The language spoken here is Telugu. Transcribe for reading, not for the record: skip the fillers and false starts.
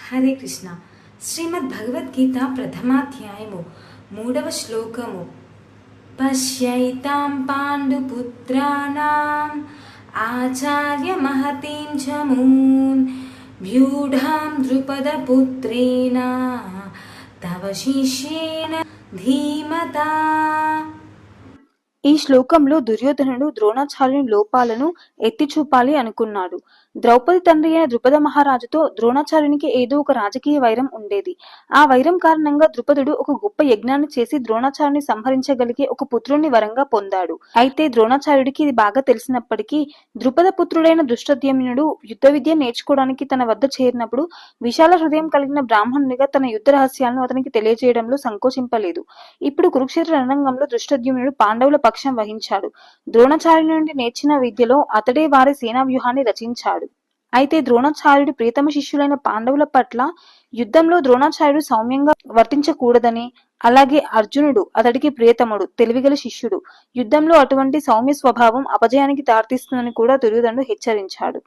హరే కృష్ణ. శ్రీమద్ భగవద్గీత ప్రథమాధ్యాయము 3వ శ్లోకము. పశ్యైతాం పాండుపుత్రాణాం ఆచార్య మహతీం చమూన్ వ్యూఢాం ద్రుపదపుత్రేణ తవ శిష్యేన ధీమతా. ఈ శ్లోకంలో దుర్యోధనుడు ద్రోణాచార్యుని లోపాలను ఎత్తి చూపాలి అనుకున్నాడు. ద్రౌపది తండ్రి అయిన ద్రుపద మహారాజుతో ద్రోణాచార్యునికి ఏదో ఒక రాజకీయ వైరం ఉండేది. ఆ వైరం కారణంగా ద్రుపదుడు ఒక గొప్ప యజ్ఞాన్ని చేసి ద్రోణాచార్యుని సంహరించగలిగే ఒక పుత్రుణ్ణి వరంగా పొందాడు. అయితే ద్రోణాచార్యుడికి ఇది బాగా తెలిసినప్పటికీ ద్రుపద పుత్రుడైన ధృష్టద్యుమ్నుడు యుద్ధ విద్య నేర్చుకోవడానికి తన వద్ద చేరినప్పుడు విశాల హృదయం కలిగిన బ్రాహ్మణునిగా తన యుద్ధ రహస్యాలను అతనికి తెలియజేయడంలో సంకోచింపలేదు. ఇప్పుడు కురుక్షేత్ర రణరంగంలో ధృష్టద్యుమ్నుడు పాండవుల పక్షం వహించాడు. ద్రోణాచార్యుని నుండి నేర్చిన విద్యలో అతడే వారి సేనా వ్యూహాన్ని రచించాడు. అయితే ద్రోణాచార్యుడి ప్రియతమ శిష్యులైన పాండవుల పట్ల యుద్ధంలో ద్రోణాచార్యుడు సౌమ్యంగా వర్తించకూడదని, అలాగే అర్జునుడు అతడికి ప్రియతముడు, తెలివిగల శిష్యుడు. యుద్ధంలో అటువంటి సౌమ్య స్వభావం అపజయానికి దారితీస్తుందని కూడా దుర్యోధనుడు హెచ్చరించాడు.